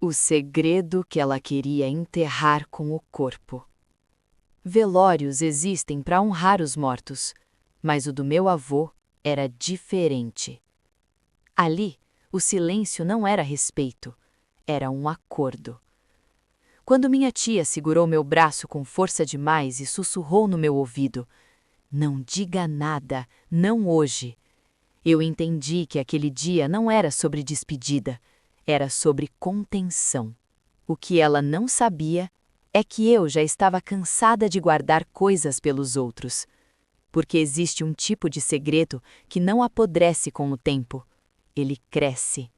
O segredo que ela queria enterrar com o corpo. Velórios existem para honrar os mortos, mas o do meu avô era diferente. Ali, o silêncio não era respeito, era um acordo. Quando minha tia segurou meu braço com força demais e sussurrou no meu ouvido: "Não diga nada, não hoje." Eu entendi que aquele dia não era sobre despedida, era sobre contenção. O que ela não sabia é que eu já estava cansada de guardar coisas pelos outros. Porque existe um tipo de segredo que não apodrece com o tempo. Ele cresce.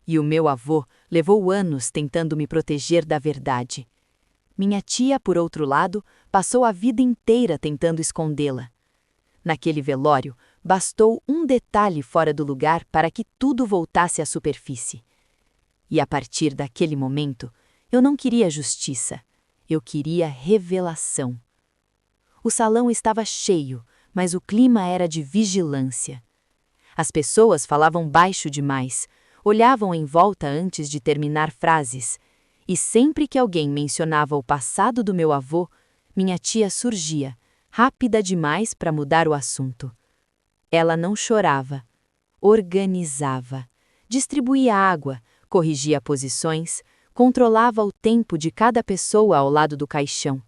E o meu avô levou anos tentando me proteger da verdade. Minha tia, por outro lado, passou a vida inteira tentando escondê-la. Naquele velório, bastou um detalhe fora do lugar para que tudo voltasse à superfície. E a partir daquele momento, eu não queria justiça, eu queria revelação. O salão estava cheio, mas o clima era de vigilância. As pessoas falavam baixo demais, olhavam em volta antes de terminar frases, e sempre que alguém mencionava o passado do meu avô, minha tia surgia, rápida demais para mudar o assunto. Ela não chorava, organizava, distribuía água, corrigia posições, controlava o tempo de cada pessoa ao lado do caixão,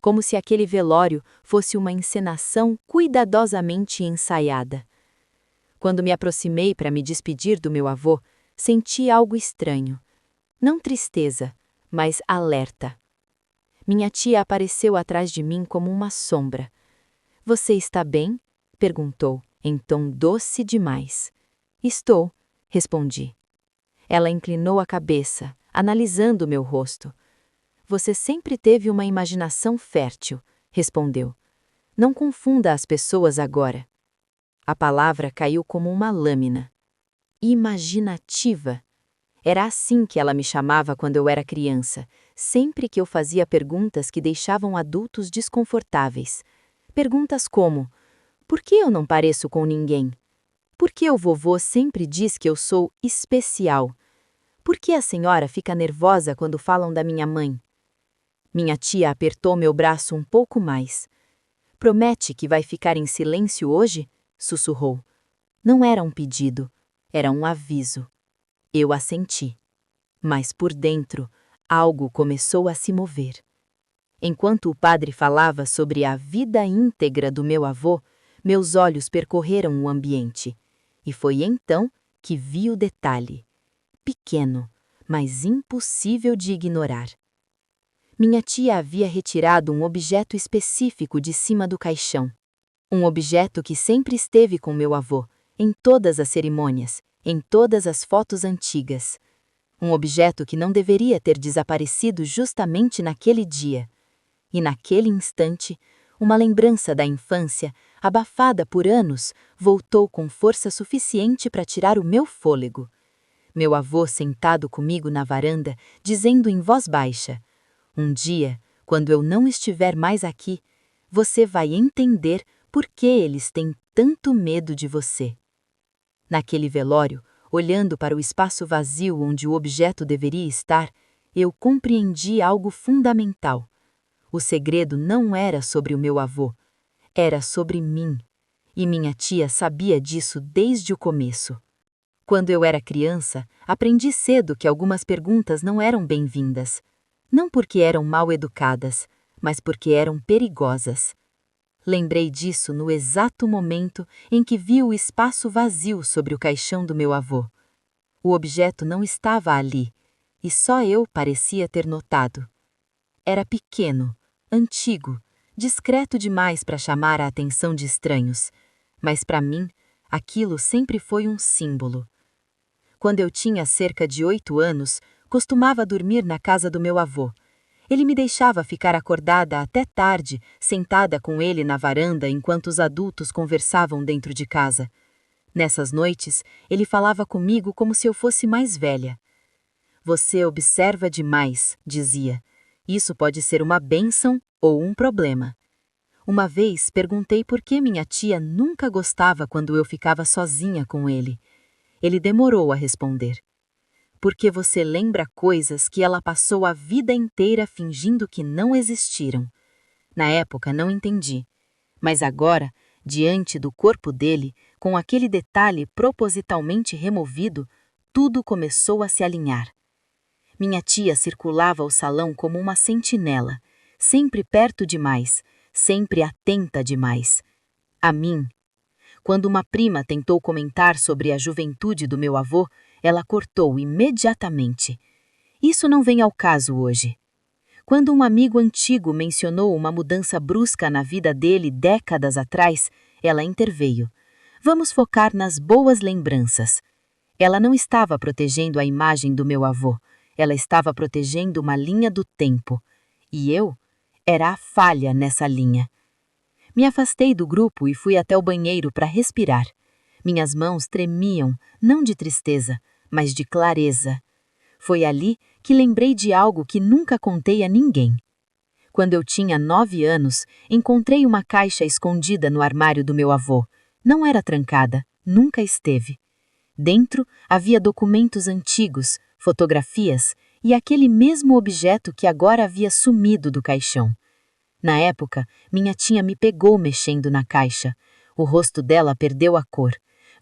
como se aquele velório fosse uma encenação cuidadosamente ensaiada. Quando me aproximei para me despedir do meu avô, senti algo estranho. Não tristeza, mas alerta. Minha tia apareceu atrás de mim como uma sombra. "Você está bem?" perguntou, em tom doce demais. "Estou", respondi. Ela inclinou a cabeça, analisando meu rosto. "Você sempre teve uma imaginação fértil", respondeu. "Não confunda as pessoas agora." A palavra caiu como uma lâmina. Imaginativa. Era assim que ela me chamava quando eu era criança, sempre que eu fazia perguntas que deixavam adultos desconfortáveis. Perguntas como: por que eu não pareço com ninguém? Por que o vovô sempre diz que eu sou especial? Por que a senhora fica nervosa quando falam da minha mãe? Minha tia apertou meu braço um pouco mais. "Promete que vai ficar em silêncio hoje?" sussurrou. Não era um pedido, era um aviso. Eu assenti. Mas por dentro, algo começou a se mover. Enquanto o padre falava sobre a vida íntegra do meu avô, meus olhos percorreram o ambiente. E foi então que vi o detalhe. Pequeno, mas impossível de ignorar. Minha tia havia retirado um objeto específico de cima do caixão. Um objeto que sempre esteve com meu avô, em todas as cerimônias, em todas as fotos antigas. Um objeto que não deveria ter desaparecido justamente naquele dia. E naquele instante, uma lembrança da infância, abafada por anos, voltou com força suficiente para tirar o meu fôlego. Meu avô sentado comigo na varanda, dizendo em voz baixa: "Um dia, quando eu não estiver mais aqui, você vai entender por que eles têm tanto medo de você." Naquele velório, olhando para o espaço vazio onde o objeto deveria estar, eu compreendi algo fundamental. O segredo não era sobre o meu avô, era sobre mim. E minha tia sabia disso desde o começo. Quando eu era criança, aprendi cedo que algumas perguntas não eram bem-vindas. Não porque eram mal educadas, mas porque eram perigosas. Lembrei disso no exato momento em que vi o espaço vazio sobre o caixão do meu avô. O objeto não estava ali, e só eu parecia ter notado. Era pequeno, antigo, discreto demais para chamar a atenção de estranhos, mas para mim, aquilo sempre foi um símbolo. Quando eu tinha cerca de 8 anos, costumava dormir na casa do meu avô. Ele me deixava ficar acordada até tarde, sentada com ele na varanda enquanto os adultos conversavam dentro de casa. Nessas noites, ele falava comigo como se eu fosse mais velha. "Você observa demais", dizia. "Isso pode ser uma bênção ou um problema." Uma vez perguntei por que minha tia nunca gostava quando eu ficava sozinha com ele. Ele demorou a responder. porque você lembra coisas que ela passou a vida inteira fingindo que não existiram. Na época não entendi, mas agora, diante do corpo dele, com aquele detalhe propositalmente removido, tudo começou a se alinhar. Minha tia circulava o salão como uma sentinela, sempre perto demais, sempre atenta demais. A mim. Quando uma prima tentou comentar sobre a juventude do meu avô, ela cortou imediatamente. Isso não vem ao caso hoje. Quando um amigo antigo mencionou uma mudança brusca na vida dele décadas atrás, ela interveio. Vamos focar nas boas lembranças. Ela não estava protegendo a imagem do meu avô, ela estava protegendo uma linha do tempo. E eu era a falha nessa linha. Me afastei do grupo e fui até o banheiro para respirar. Minhas mãos tremiam, não de tristeza, mas de clareza. Foi ali que lembrei de algo que nunca contei a ninguém. Quando eu tinha 9 anos, encontrei uma caixa escondida no armário do meu avô. Não era trancada, nunca esteve. Dentro havia documentos antigos, fotografias e aquele mesmo objeto que agora havia sumido do caixão. Na época, minha tia me pegou mexendo na caixa. O rosto dela perdeu a cor.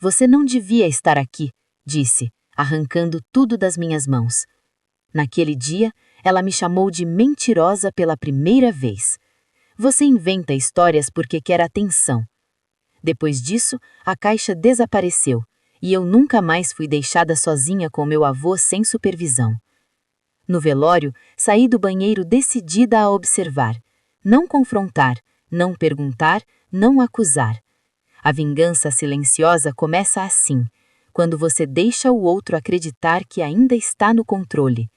Você não devia estar aqui, disse, arrancando tudo das minhas mãos. Naquele dia, ela me chamou de mentirosa pela primeira vez. Você inventa histórias porque quer atenção. Depois disso, a caixa desapareceu e eu nunca mais fui deixada sozinha com meu avô sem supervisão. No velório, saí do banheiro decidida a observar. Não confrontar, não perguntar, não acusar. A vingança silenciosa começa assim, quando você deixa o outro acreditar que ainda está no controle.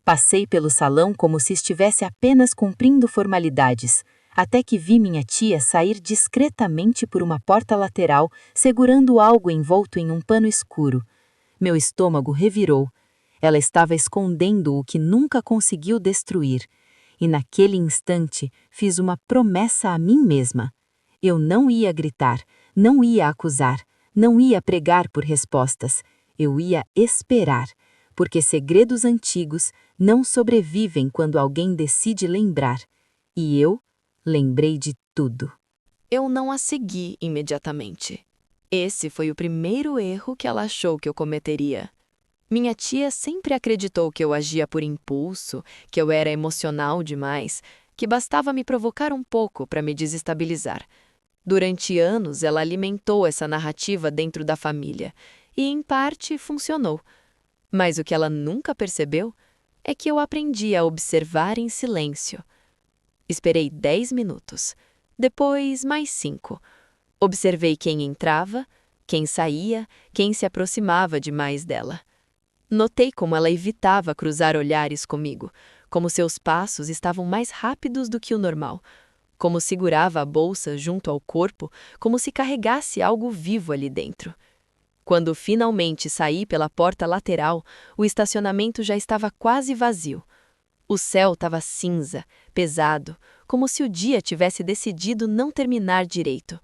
Passei pelo salão como se estivesse apenas cumprindo formalidades, até que vi minha tia sair discretamente por uma porta lateral, segurando algo envolto em um pano escuro. Meu estômago revirou. Ela estava escondendo o que nunca conseguiu destruir. E naquele instante fiz uma promessa a mim mesma. Eu não ia gritar, não ia acusar, não ia pregar por respostas. Eu ia esperar, porque segredos antigos não sobrevivem quando alguém decide lembrar. E eu lembrei de tudo. Eu não a segui imediatamente. Esse foi o primeiro erro que ela achou que eu cometeria. Minha tia sempre acreditou que eu agia por impulso, que eu era emocional demais, que bastava me provocar um pouco para me desestabilizar. Durante anos, ela alimentou essa narrativa dentro da família e, em parte, funcionou. Mas o que ela nunca percebeu é que eu aprendi a observar em silêncio. Esperei 10 minutos, depois mais 5. Observei quem entrava, quem saía, quem se aproximava demais dela. Notei como ela evitava cruzar olhares comigo, como seus passos estavam mais rápidos do que o normal, como segurava a bolsa junto ao corpo, como se carregasse algo vivo ali dentro. Quando finalmente saí pela porta lateral, o estacionamento já estava quase vazio. O céu estava cinza, pesado, como se o dia tivesse decidido não terminar direito.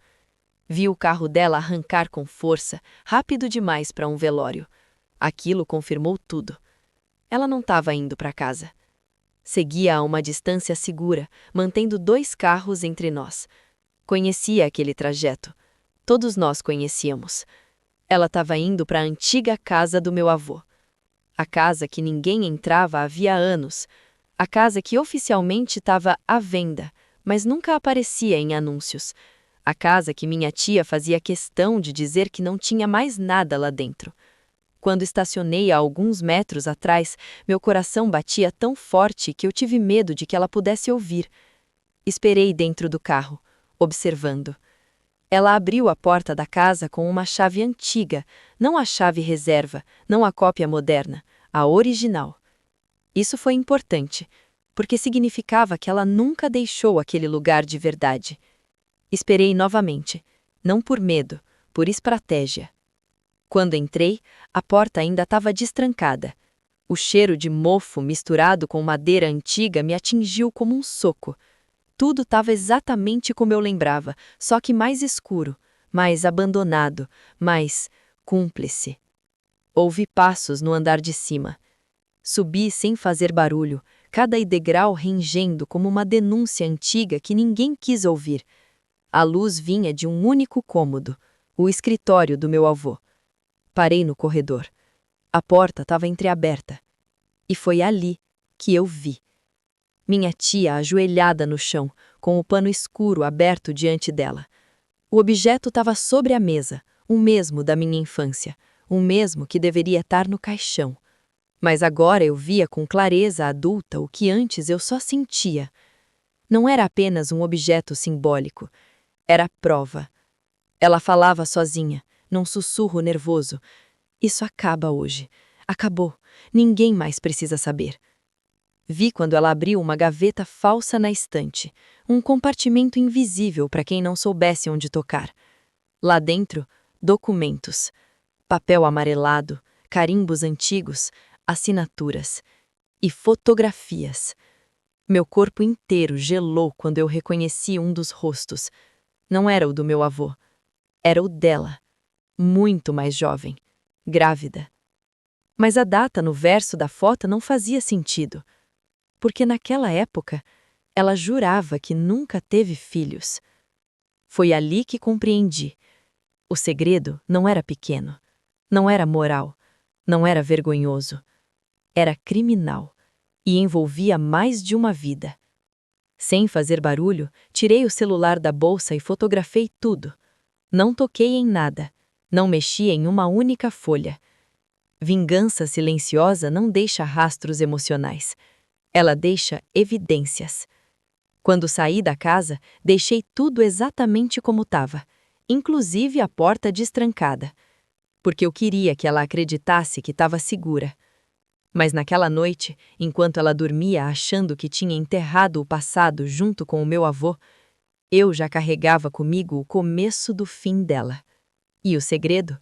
Vi o carro dela arrancar com força, rápido demais para um velório. Aquilo confirmou tudo. Ela não estava indo para casa. Seguia a uma distância segura, mantendo 2 carros entre nós. Conhecia aquele trajeto. Todos nós conhecíamos. Ela estava indo para a antiga casa do meu avô. A casa que ninguém entrava havia anos. A casa que oficialmente estava à venda, mas nunca aparecia em anúncios. A casa que minha tia fazia questão de dizer que não tinha mais nada lá dentro. Quando estacionei a alguns metros atrás, meu coração batia tão forte que eu tive medo de que ela pudesse ouvir. Esperei dentro do carro, observando. Ela abriu a porta da casa com uma chave antiga, não a chave reserva, não a cópia moderna, a original. Isso foi importante, porque significava que ela nunca deixou aquele lugar de verdade. Esperei novamente, não por medo, por estratégia. Quando entrei, a porta ainda estava destrancada. O cheiro de mofo misturado com madeira antiga me atingiu como um soco. Tudo estava exatamente como eu lembrava, só que mais escuro, mais abandonado, mais cúmplice. Ouvi passos no andar de cima. Subi sem fazer barulho, cada degrau rangendo como uma denúncia antiga que ninguém quis ouvir. A luz vinha de um único cômodo, o escritório do meu avô. Parei no corredor. A porta estava entreaberta. E foi ali que eu vi. Minha tia ajoelhada no chão, com o pano escuro aberto diante dela. O objeto estava sobre a mesa, o mesmo da minha infância, o mesmo que deveria estar no caixão. Mas agora eu via com clareza adulta o que antes eu só sentia. Não era apenas um objeto simbólico, era prova. Ela falava sozinha, num sussurro nervoso. Isso acaba hoje. Acabou. Ninguém mais precisa saber. Vi quando ela abriu uma gaveta falsa na estante, um compartimento invisível para quem não soubesse onde tocar. Lá dentro, documentos. Papel amarelado, carimbos antigos, assinaturas e fotografias. Meu corpo inteiro gelou quando eu reconheci um dos rostos. Não era o do meu avô. Era o dela. Muito mais jovem. Grávida. Mas a data no verso da foto não fazia sentido. Porque naquela época, ela jurava que nunca teve filhos. Foi ali que compreendi. O segredo não era pequeno. Não era moral. Não era vergonhoso. Era criminal. E envolvia mais de uma vida. Sem fazer barulho, tirei o celular da bolsa e fotografei tudo. Não toquei em nada. Não mexi em uma única folha. Vingança silenciosa não deixa rastros emocionais. Ela deixa evidências. Quando saí da casa, deixei tudo exatamente como estava, inclusive a porta destrancada, porque eu queria que ela acreditasse que estava segura. Mas naquela noite, enquanto ela dormia achando que tinha enterrado o passado junto com o meu avô, eu já carregava comigo o começo do fim dela. E o segredo,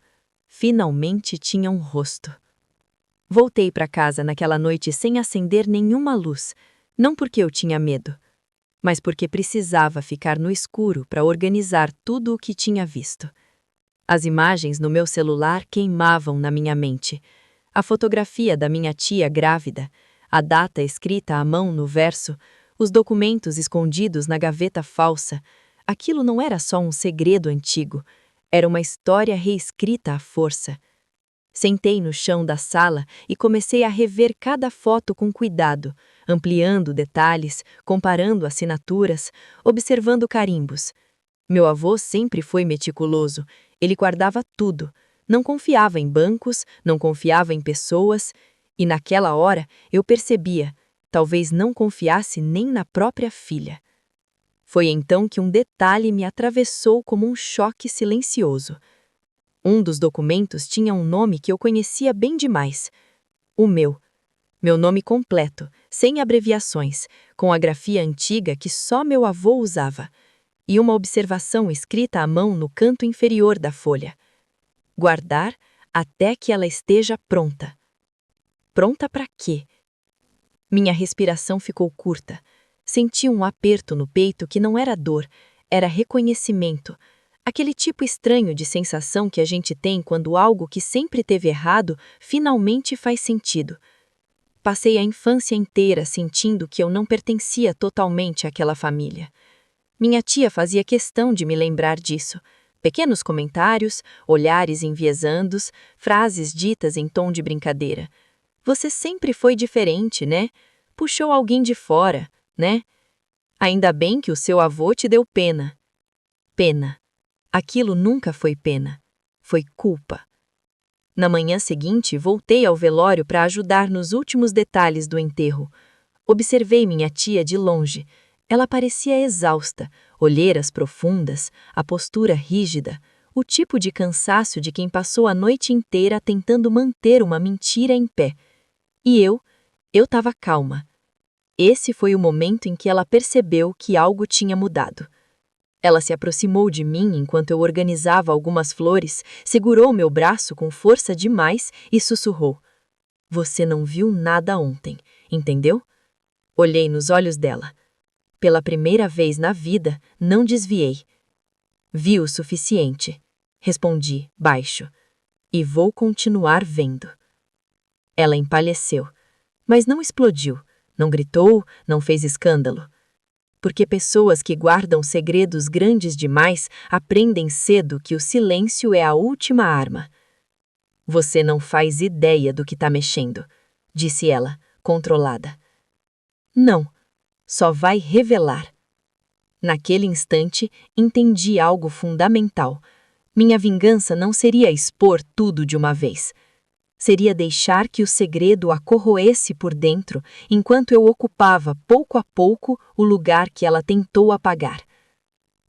finalmente tinha um rosto. Voltei para casa naquela noite sem acender nenhuma luz, não porque eu tinha medo, mas porque precisava ficar no escuro para organizar tudo o que tinha visto. As imagens no meu celular queimavam na minha mente. A fotografia da minha tia grávida, a data escrita à mão no verso, os documentos escondidos na gaveta falsa. Aquilo não era só um segredo antigo, era uma história reescrita à força. Sentei no chão da sala e comecei a rever cada foto com cuidado, ampliando detalhes, comparando assinaturas, observando carimbos. Meu avô sempre foi meticuloso, ele guardava tudo. Não confiava em bancos, não confiava em pessoas, e naquela hora eu percebia, talvez não confiasse nem na própria filha. Foi então que um detalhe me atravessou como um choque silencioso. Um dos documentos tinha um nome que eu conhecia bem demais. O meu. Meu nome completo, sem abreviações, com a grafia antiga que só meu avô usava, e uma observação escrita à mão no canto inferior da folha. Guardar até que ela esteja pronta. Pronta para quê? Minha respiração ficou curta. Senti um aperto no peito que não era dor, era reconhecimento. Aquele tipo estranho de sensação que a gente tem quando algo que sempre teve errado finalmente faz sentido. Passei a infância inteira sentindo que eu não pertencia totalmente àquela família. Minha tia fazia questão de me lembrar disso. Pequenos comentários, olhares enviesandos, frases ditas em tom de brincadeira. Você sempre foi diferente, né? Puxou alguém de fora, né? Ainda bem que o seu avô te deu pena. Pena. Aquilo nunca foi pena. Foi culpa. Na manhã seguinte, voltei ao velório para ajudar nos últimos detalhes do enterro. Observei minha tia de longe. Ela parecia exausta, olheiras profundas, a postura rígida, o tipo de cansaço de quem passou a noite inteira tentando manter uma mentira em pé. E eu estava calma. Esse foi o momento em que ela percebeu que algo tinha mudado. Ela se aproximou de mim enquanto eu organizava algumas flores, segurou meu braço com força demais e sussurrou: "Você não viu nada ontem, entendeu?" Olhei nos olhos dela. Pela primeira vez na vida, não desviei. "Vi o suficiente", respondi, baixo. E vou continuar vendo. Ela empalheceu, mas não explodiu, não gritou, não fez escândalo. Porque pessoas que guardam segredos grandes demais aprendem cedo que o silêncio é a última arma. Você não faz ideia do que está mexendo, disse ela, controlada. Não, só vai revelar. Naquele instante, entendi algo fundamental. Minha vingança não seria expor tudo de uma vez. Seria deixar que o segredo a corroesse por dentro, enquanto eu ocupava pouco a pouco o lugar que ela tentou apagar.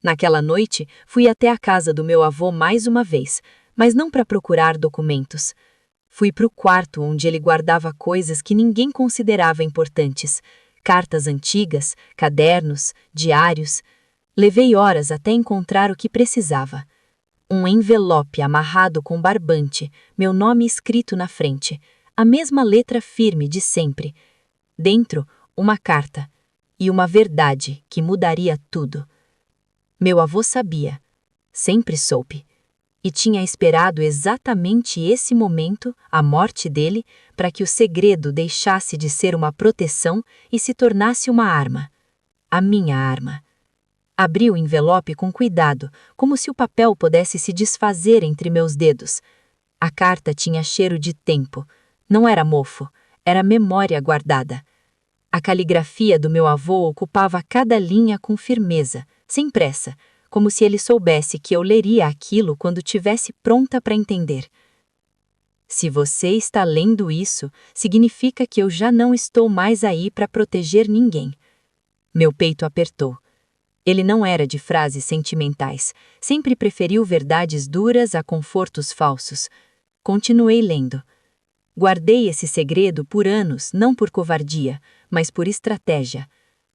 Naquela noite, fui até a casa do meu avô mais uma vez, mas não para procurar documentos. Fui para o quarto onde ele guardava coisas que ninguém considerava importantes. Cartas antigas, cadernos, diários. Levei horas até encontrar o que precisava. Um envelope amarrado com barbante, meu nome escrito na frente, a mesma letra firme de sempre. Dentro, uma carta e uma verdade que mudaria tudo. Meu avô sabia, sempre soube, e tinha esperado exatamente esse momento, a morte dele, para que o segredo deixasse de ser uma proteção e se tornasse uma arma. A minha arma. Abri o envelope com cuidado, como se o papel pudesse se desfazer entre meus dedos. A carta tinha cheiro de tempo. Não era mofo, era memória guardada. A caligrafia do meu avô ocupava cada linha com firmeza, sem pressa, como se ele soubesse que eu leria aquilo quando tivesse pronta para entender. Se você está lendo isso, significa que eu já não estou mais aí para proteger ninguém. Meu peito apertou. Ele não era de frases sentimentais, sempre preferiu verdades duras a confortos falsos. Continuei lendo. Guardei esse segredo por anos, não por covardia, mas por estratégia.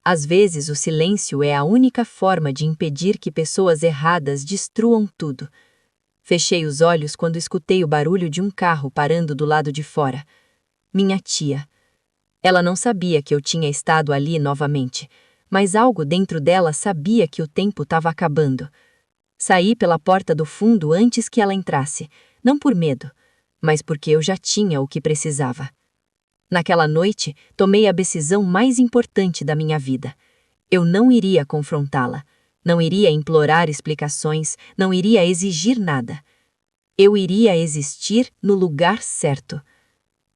Às vezes o silêncio é a única forma de impedir que pessoas erradas destruam tudo. Fechei os olhos quando escutei o barulho de um carro parando do lado de fora. Minha tia. Ela não sabia que eu tinha estado ali novamente, mas algo dentro dela sabia que o tempo estava acabando. Saí pela porta do fundo antes que ela entrasse, não por medo, mas porque eu já tinha o que precisava. Naquela noite, tomei a decisão mais importante da minha vida. Eu não iria confrontá-la, não iria implorar explicações, não iria exigir nada. Eu iria existir no lugar certo.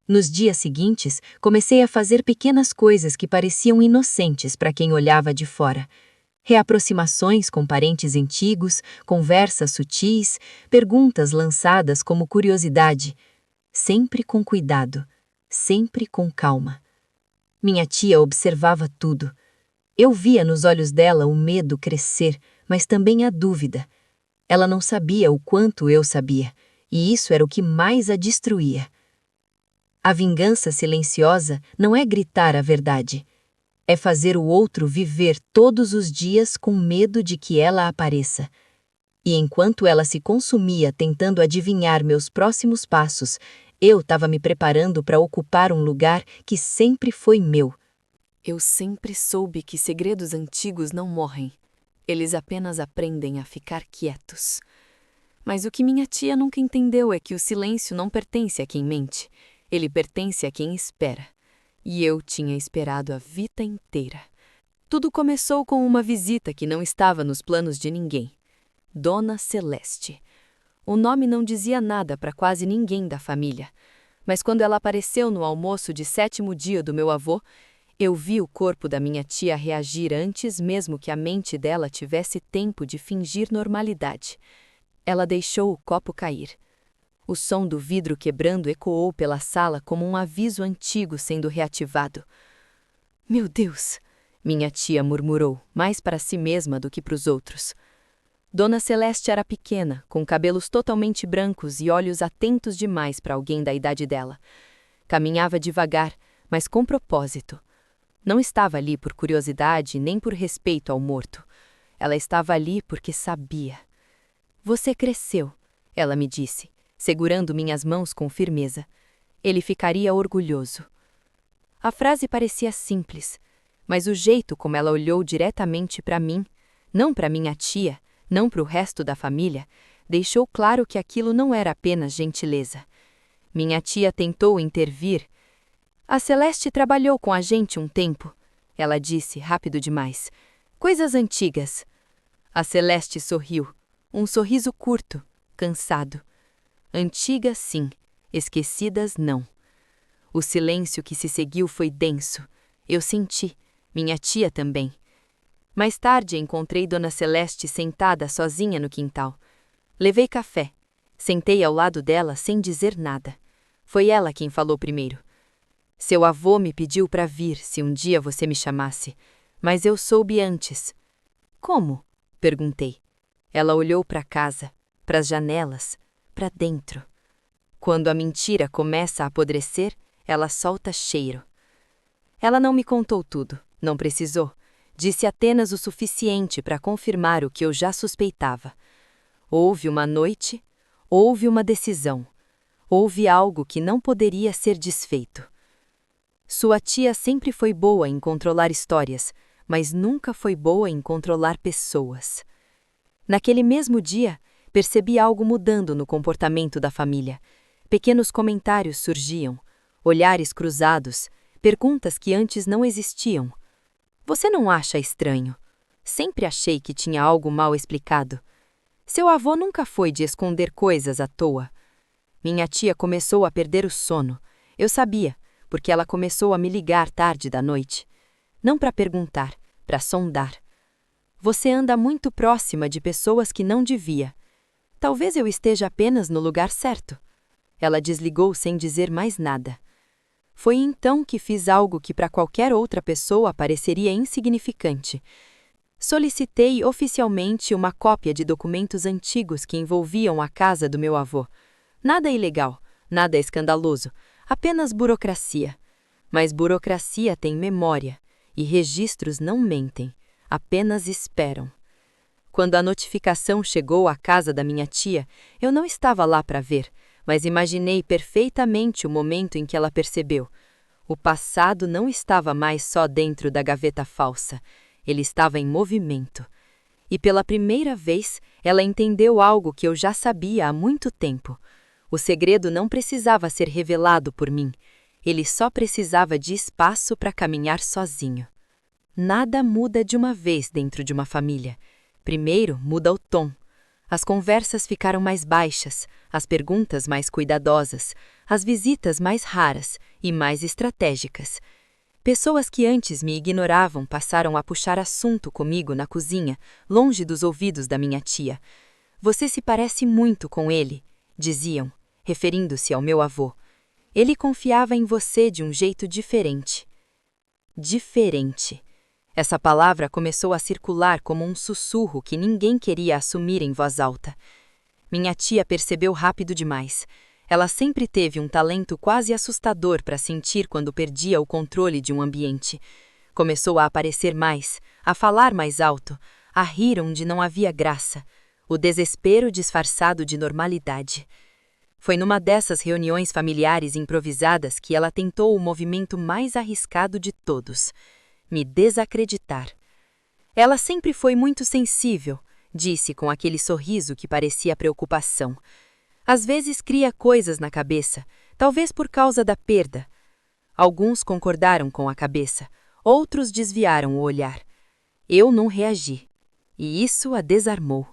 Nos dias seguintes, comecei a fazer pequenas coisas que pareciam inocentes para quem olhava de fora. Reaproximações com parentes antigos, conversas sutis, perguntas lançadas como curiosidade. Sempre com cuidado, sempre com calma. Minha tia observava tudo. Eu via nos olhos dela o medo crescer, mas também a dúvida. Ela não sabia o quanto eu sabia, e isso era o que mais a destruía. A vingança silenciosa não é gritar a verdade. É fazer o outro viver todos os dias com medo de que ela apareça. E enquanto ela se consumia tentando adivinhar meus próximos passos, eu estava me preparando para ocupar um lugar que sempre foi meu. Eu sempre soube que segredos antigos não morrem. Eles apenas aprendem a ficar quietos. Mas o que minha tia nunca entendeu é que o silêncio não pertence a quem mente. Ele pertence a quem espera. E eu tinha esperado a vida inteira. Tudo começou com uma visita que não estava nos planos de ninguém. Dona Celeste. O nome não dizia nada para quase ninguém da família. Mas quando ela apareceu no almoço de 7º dia do meu avô, eu vi o corpo da minha tia reagir antes mesmo que a mente dela tivesse tempo de fingir normalidade. Ela deixou o copo cair. O som do vidro quebrando ecoou pela sala como um aviso antigo sendo reativado. Meu Deus! Minha tia murmurou, mais para si mesma do que para os outros. Dona Celeste era pequena, com cabelos totalmente brancos e olhos atentos demais para alguém da idade dela. Caminhava devagar, mas com propósito. Não estava ali por curiosidade nem por respeito ao morto. Ela estava ali porque sabia. Você cresceu, ela me disse, segurando minhas mãos com firmeza. Ele ficaria orgulhoso. A frase parecia simples, mas o jeito como ela olhou diretamente para mim, não para minha tia, não para o resto da família, deixou claro que aquilo não era apenas gentileza. Minha tia tentou intervir. A Celeste trabalhou com a gente um tempo, ela disse, rápido demais. Coisas antigas. A Celeste sorriu, um sorriso curto, cansado. Antigas, sim, esquecidas, não. O silêncio que se seguiu foi denso. Eu senti, minha tia também. Mais tarde encontrei Dona Celeste sentada sozinha no quintal. Levei café. Sentei ao lado dela sem dizer nada. Foi ela quem falou primeiro. Seu avô me pediu para vir se um dia você me chamasse, mas eu soube antes. Como? Perguntei. Ela olhou para casa, para as janelas, para dentro. Quando a mentira começa a apodrecer, ela solta cheiro. Ela não me contou tudo, não precisou. Disse apenas o suficiente para confirmar o que eu já suspeitava. Houve uma noite, houve uma decisão. Houve algo que não poderia ser desfeito. Sua tia sempre foi boa em controlar histórias, mas nunca foi boa em controlar pessoas. Naquele mesmo dia, percebi algo mudando no comportamento da família. Pequenos comentários surgiam, olhares cruzados, perguntas que antes não existiam. Você não acha estranho? Sempre achei que tinha algo mal explicado. Seu avô nunca foi de esconder coisas à toa. Minha tia começou a perder o sono. Eu sabia, porque ela começou a me ligar tarde da noite. Não para perguntar, para sondar. Você anda muito próxima de pessoas que não devia. Talvez eu esteja apenas no lugar certo. Ela desligou sem dizer mais nada. Foi então que fiz algo que para qualquer outra pessoa pareceria insignificante. Solicitei oficialmente uma cópia de documentos antigos que envolviam a casa do meu avô. Nada ilegal, nada escandaloso, apenas burocracia. Mas burocracia tem memória, e registros não mentem, apenas esperam. Quando a notificação chegou à casa da minha tia, eu não estava lá para ver, mas imaginei perfeitamente o momento em que ela percebeu. O passado não estava mais só dentro da gaveta falsa, ele estava em movimento. E pela primeira vez, ela entendeu algo que eu já sabia há muito tempo. O segredo não precisava ser revelado por mim, ele só precisava de espaço para caminhar sozinho. Nada muda de uma vez dentro de uma família. Primeiro muda o tom. As conversas ficaram mais baixas, as perguntas mais cuidadosas, as visitas mais raras e mais estratégicas. Pessoas que antes me ignoravam passaram a puxar assunto comigo na cozinha, longe dos ouvidos da minha tia. Você se parece muito com ele, diziam, referindo-se ao meu avô. Ele confiava em você de um jeito diferente. Diferente. Essa palavra começou a circular como um sussurro que ninguém queria assumir em voz alta. Minha tia percebeu rápido demais. Ela sempre teve um talento quase assustador para sentir quando perdia o controle de um ambiente. Começou a aparecer mais, a falar mais alto, a rir onde não havia graça, o desespero disfarçado de normalidade. Foi numa dessas reuniões familiares improvisadas que ela tentou o movimento mais arriscado de todos: me desacreditar. Ela sempre foi muito sensível, disse com aquele sorriso que parecia preocupação. Às vezes cria coisas na cabeça, talvez por causa da perda. Alguns concordaram com a cabeça, outros desviaram o olhar. Eu não reagi, e isso a desarmou.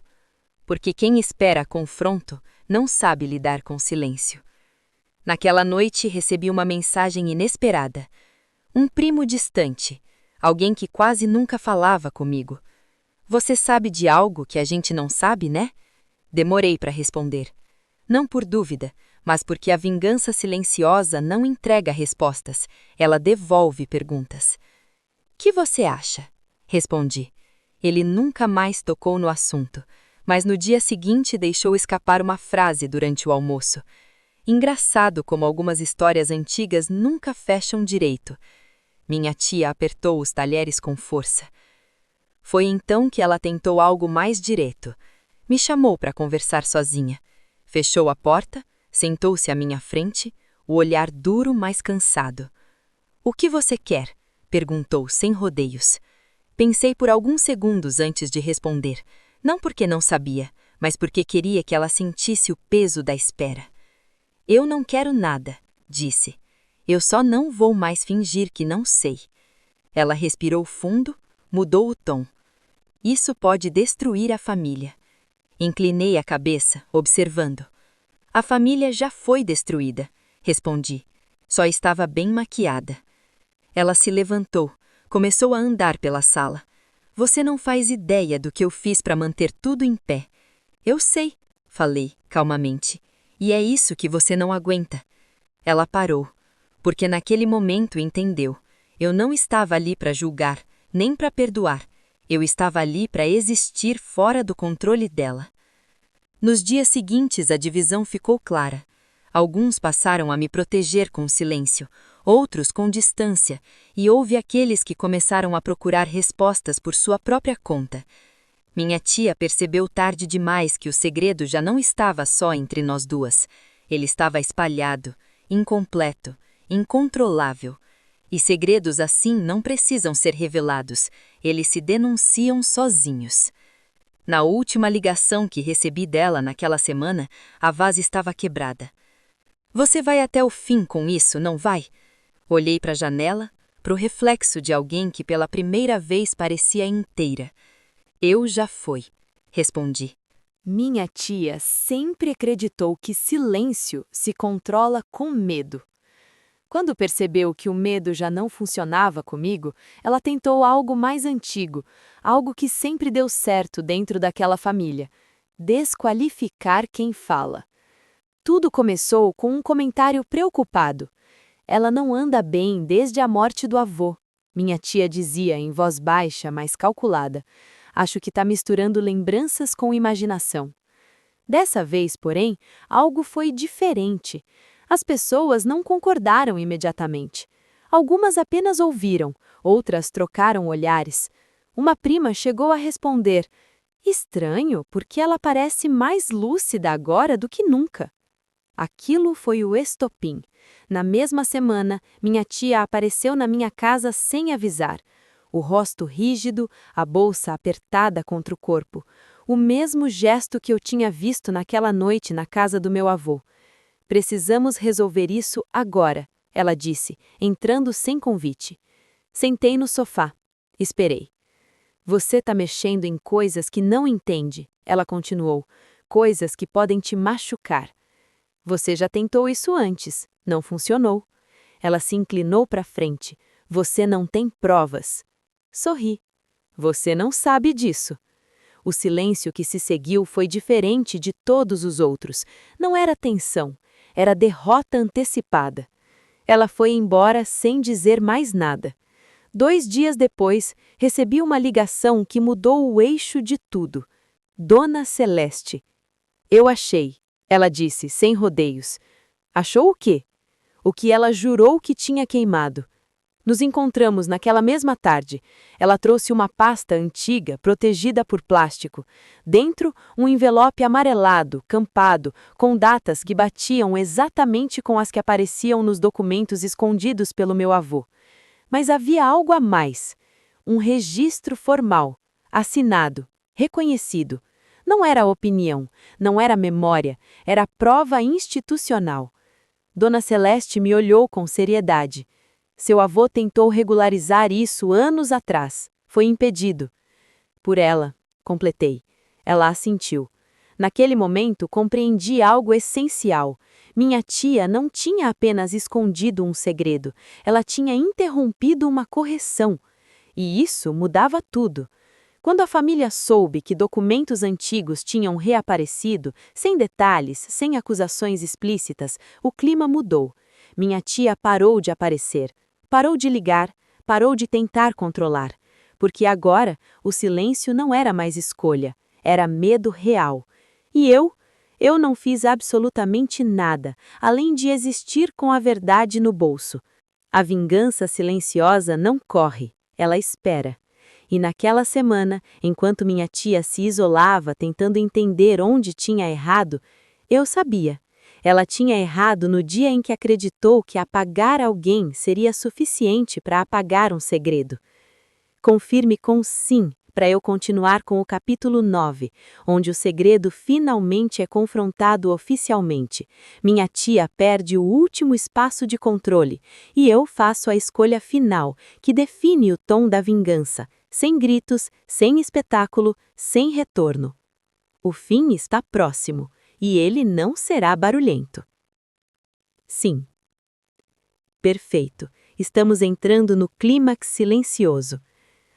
Porque quem espera confronto não sabe lidar com silêncio. Naquela noite recebi uma mensagem inesperada. Um primo distante, alguém que quase nunca falava comigo. Você sabe de algo que a gente não sabe, né? Demorei para responder. Não por dúvida, mas porque a vingança silenciosa não entrega respostas, ela devolve perguntas. Que você acha? Respondi. Ele nunca mais tocou no assunto, mas no dia seguinte deixou escapar uma frase durante o almoço. Engraçado como algumas histórias antigas nunca fecham direito. Minha tia apertou os talheres com força. Foi então que ela tentou algo mais direto. Me chamou para conversar sozinha. Fechou a porta, sentou-se à minha frente, o olhar duro, mas cansado. O que você quer? Perguntou sem rodeios. Pensei por alguns segundos antes de responder, não porque não sabia, mas porque queria que ela sentisse o peso da espera. Eu não quero nada, disse. Eu só não vou mais fingir que não sei. Ela respirou fundo, mudou o tom. Isso pode destruir a família. Inclinei a cabeça, observando. A família já foi destruída, respondi. Só estava bem maquiada. Ela se levantou, começou a andar pela sala. Você não faz ideia do que eu fiz para manter tudo em pé. Eu sei, falei, calmamente. E é isso que você não aguenta. Ela parou, porque naquele momento entendeu. Eu não estava ali para julgar, nem para perdoar. Eu estava ali para existir fora do controle dela. Nos dias seguintes, a divisão ficou clara. Alguns passaram a me proteger com silêncio, outros com distância, e houve aqueles que começaram a procurar respostas por sua própria conta. Minha tia percebeu tarde demais que o segredo já não estava só entre nós duas. Ele estava espalhado, incompleto, incontrolável. E segredos assim não precisam ser revelados, eles se denunciam sozinhos. Na última ligação que recebi dela naquela semana, a vase estava quebrada. Você vai até o fim com isso, não vai? Olhei para a janela, para o reflexo de alguém que pela primeira vez parecia inteira. Eu já fui, respondi. Minha tia sempre acreditou que silêncio se controla com medo. Quando percebeu que o medo já não funcionava comigo, ela tentou algo mais antigo, algo que sempre deu certo dentro daquela família: desqualificar quem fala. Tudo começou com um comentário preocupado. Ela não anda bem desde a morte do avô, minha tia dizia em voz baixa, mas calculada. Acho que está misturando lembranças com imaginação. Dessa vez, porém, algo foi diferente. As pessoas não concordaram imediatamente. Algumas apenas ouviram, outras trocaram olhares. Uma prima chegou a responder: estranho, porque ela parece mais lúcida agora do que nunca. Aquilo foi o estopim. Na mesma semana, minha tia apareceu na minha casa sem avisar. O rosto rígido, a bolsa apertada contra o corpo. O mesmo gesto que eu tinha visto naquela noite na casa do meu avô. Precisamos resolver isso agora, ela disse, entrando sem convite. Sentei no sofá. Esperei. Você está mexendo em coisas que não entende, ela continuou. Coisas que podem te machucar. Você já tentou isso antes. Não funcionou. Ela se inclinou para frente. Você não tem provas. Sorri. Você não sabe disso. O silêncio que se seguiu foi diferente de todos os outros. Não era tensão, era derrota antecipada. Ela foi embora sem dizer mais nada. 2 dias depois, recebi uma ligação que mudou o eixo de tudo. Dona Celeste. Eu achei, ela disse, sem rodeios. Achou o quê? O que ela jurou que tinha queimado. Nos encontramos naquela mesma tarde. Ela trouxe uma pasta antiga, protegida por plástico. Dentro, um envelope amarelado, campado, com datas que batiam exatamente com as que apareciam nos documentos escondidos pelo meu avô. Mas havia algo a mais. Um registro formal, assinado, reconhecido. Não era opinião, não era memória, era prova institucional. Dona Celeste me olhou com seriedade. Seu avô tentou regularizar isso anos atrás. Foi impedido. Por ela, completei. Ela assentiu. Naquele momento, compreendi algo essencial. Minha tia não tinha apenas escondido um segredo, ela tinha interrompido uma correção. E isso mudava tudo. Quando a família soube que documentos antigos tinham reaparecido, sem detalhes, sem acusações explícitas, o clima mudou. Minha tia parou de aparecer. Parou de ligar, parou de tentar controlar, porque agora o silêncio não era mais escolha, era medo real. E eu não fiz absolutamente nada, além de existir com a verdade no bolso. A vingança silenciosa não corre, ela espera. E naquela semana, enquanto minha tia se isolava tentando entender onde tinha errado, eu sabia. Ela tinha errado no dia em que acreditou que apagar alguém seria suficiente para apagar um segredo. Confirme com sim para eu continuar com o capítulo 9, onde o segredo finalmente é confrontado oficialmente. Minha tia perde o último espaço de controle, e eu faço a escolha final, que define o tom da vingança, sem gritos, sem espetáculo, sem retorno. O fim está próximo, e ele não será barulhento. Sim. Perfeito. Estamos entrando no clímax silencioso.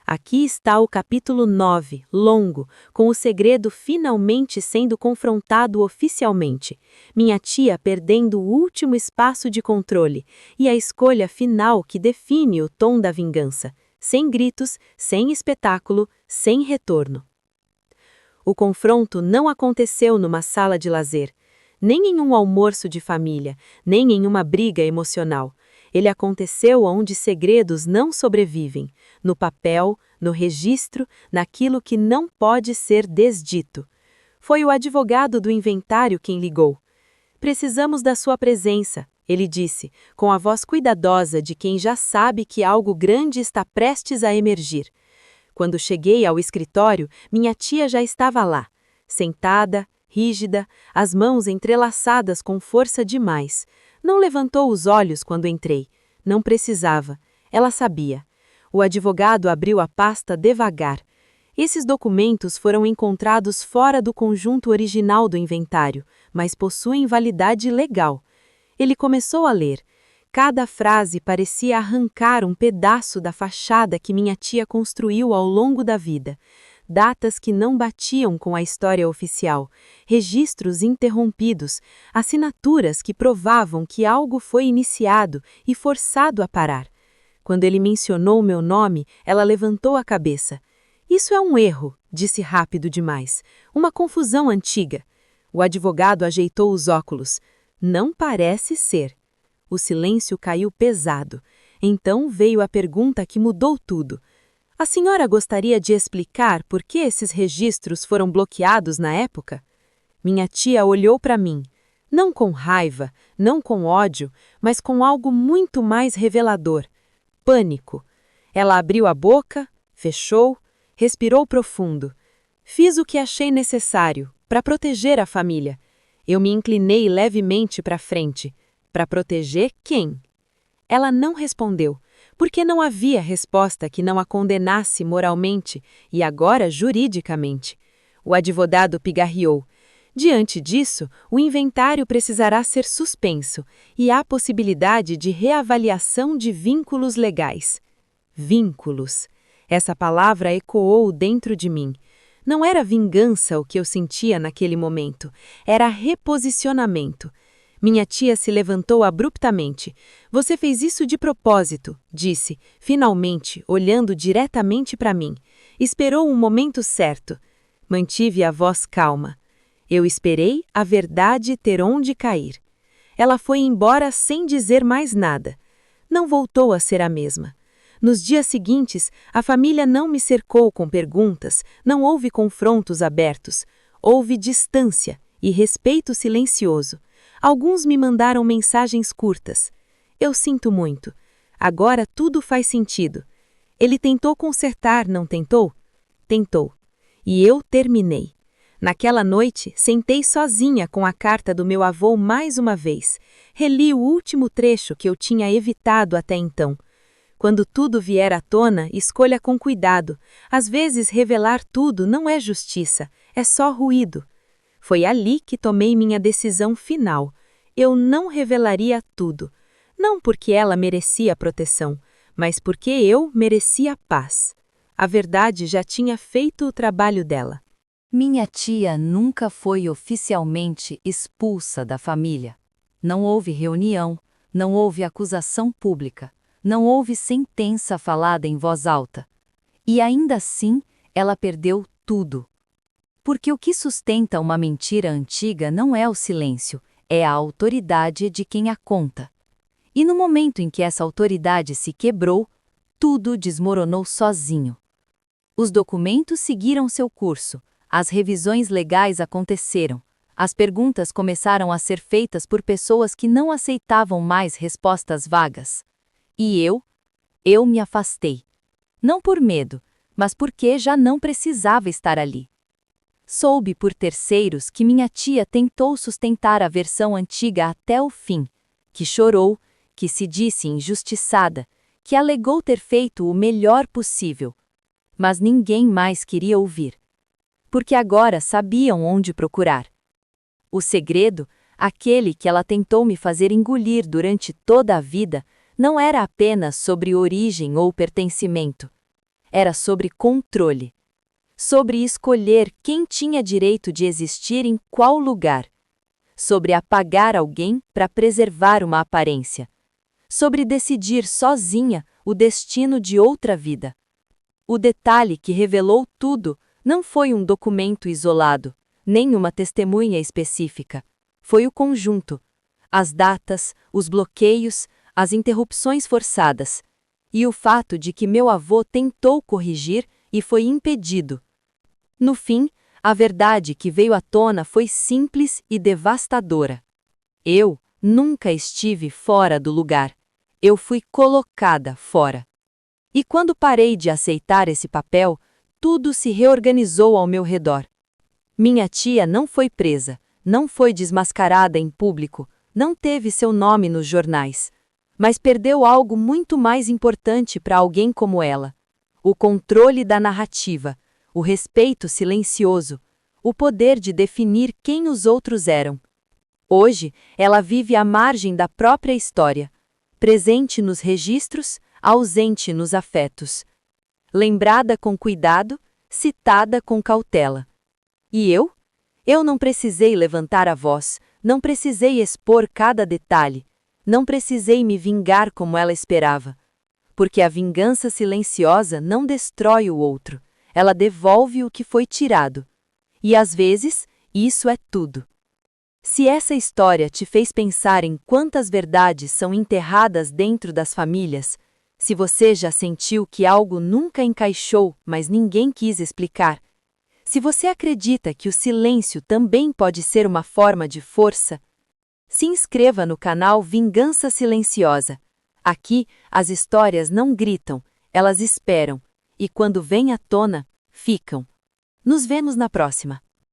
Aqui está o capítulo 9, longo, com o segredo finalmente sendo confrontado oficialmente. Minha tia perdendo o último espaço de controle e a escolha final que define o tom da vingança. Sem gritos, sem espetáculo, sem retorno. O confronto não aconteceu numa sala de lazer, nem em um almoço de família, nem em uma briga emocional. Ele aconteceu onde segredos não sobrevivem, no papel, no registro, naquilo que não pode ser desdito. Foi o advogado do inventário quem ligou. Precisamos da sua presença, ele disse, com a voz cuidadosa de quem já sabe que algo grande está prestes a emergir. Quando cheguei ao escritório, minha tia já estava lá, sentada, rígida, as mãos entrelaçadas com força demais. Não levantou os olhos quando entrei. Não precisava. Ela sabia. O advogado abriu a pasta devagar. Esses documentos foram encontrados fora do conjunto original do inventário, mas possuem validade legal. Ele começou a ler. Cada frase parecia arrancar um pedaço da fachada que minha tia construiu ao longo da vida. Datas que não batiam com a história oficial, registros interrompidos, assinaturas que provavam que algo foi iniciado e forçado a parar. Quando ele mencionou meu nome, ela levantou a cabeça. Isso é um erro, disse rápido demais. Uma confusão antiga. O advogado ajeitou os óculos. Não parece ser. O silêncio caiu pesado. Então veio a pergunta que mudou tudo. A senhora gostaria de explicar por que esses registros foram bloqueados na época? Minha tia olhou para mim, não com raiva, não com ódio, mas com algo muito mais revelador. Pânico. Ela abriu a boca, fechou, respirou profundo. Fiz o que achei necessário, para proteger a família. Eu me inclinei levemente para frente. Para proteger quem? Ela não respondeu, porque não havia resposta que não a condenasse moralmente e agora juridicamente. O advogado pigarreou. Diante disso, o inventário precisará ser suspenso e há possibilidade de reavaliação de vínculos legais. Vínculos. Essa palavra ecoou dentro de mim. Não era vingança o que eu sentia naquele momento, era reposicionamento. Minha tia se levantou abruptamente. Você fez isso de propósito, disse, finalmente, olhando diretamente para mim. Esperou um momento certo. Mantive a voz calma. Eu esperei a verdade ter onde cair. Ela foi embora sem dizer mais nada. Não voltou a ser a mesma. Nos dias seguintes, a família não me cercou com perguntas, não houve confrontos abertos. Houve distância e respeito silencioso. Alguns me mandaram mensagens curtas. Eu sinto muito. Agora tudo faz sentido. Ele tentou consertar, não tentou? Tentou. E eu terminei. Naquela noite, sentei sozinha com a carta do meu avô mais uma vez. Reli o último trecho que eu tinha evitado até então. Quando tudo vier à tona, escolha com cuidado. Às vezes, revelar tudo não é justiça, é só ruído. Foi ali que tomei minha decisão final. Eu não revelaria tudo. Não porque ela merecia proteção, mas porque eu merecia paz. A verdade já tinha feito o trabalho dela. Minha tia nunca foi oficialmente expulsa da família. Não houve reunião, não houve acusação pública, não houve sentença falada em voz alta. E ainda assim, ela perdeu tudo. Porque o que sustenta uma mentira antiga não é o silêncio, é a autoridade de quem a conta. E no momento em que essa autoridade se quebrou, tudo desmoronou sozinho. Os documentos seguiram seu curso, as revisões legais aconteceram, as perguntas começaram a ser feitas por pessoas que não aceitavam mais respostas vagas. E eu me afastei. Não por medo, mas porque já não precisava estar ali. Soube por terceiros que minha tia tentou sustentar a versão antiga até o fim, que chorou, que se disse injustiçada, que alegou ter feito o melhor possível. Mas ninguém mais queria ouvir. Porque agora sabiam onde procurar. O segredo, aquele que ela tentou me fazer engolir durante toda a vida, não era apenas sobre origem ou pertencimento. Era sobre controle. Sobre escolher quem tinha direito de existir em qual lugar. Sobre apagar alguém para preservar uma aparência. Sobre decidir sozinha o destino de outra vida. O detalhe que revelou tudo não foi um documento isolado, nem uma testemunha específica. Foi o conjunto. As datas, os bloqueios, as interrupções forçadas. E o fato de que meu avô tentou corrigir e foi impedido. No fim, a verdade que veio à tona foi simples e devastadora. Eu nunca estive fora do lugar. Eu fui colocada fora. E quando parei de aceitar esse papel, tudo se reorganizou ao meu redor. Minha tia não foi presa, não foi desmascarada em público, não teve seu nome nos jornais, mas perdeu algo muito mais importante para alguém como ela: o controle da narrativa, o respeito silencioso, o poder de definir quem os outros eram. Hoje, ela vive à margem da própria história, presente nos registros, ausente nos afetos. Lembrada com cuidado, citada com cautela. E eu? Eu não precisei levantar a voz, não precisei expor cada detalhe, não precisei me vingar como ela esperava. Porque a vingança silenciosa não destrói o outro, ela devolve o que foi tirado. E às vezes, isso é tudo. Se essa história te fez pensar em quantas verdades são enterradas dentro das famílias, se você já sentiu que algo nunca encaixou, mas ninguém quis explicar, se você acredita que o silêncio também pode ser uma forma de força, se inscreva no canal Vingança Silenciosa. Aqui, as histórias não gritam, elas esperam, e quando vêm à tona, ficam. Nos vemos na próxima.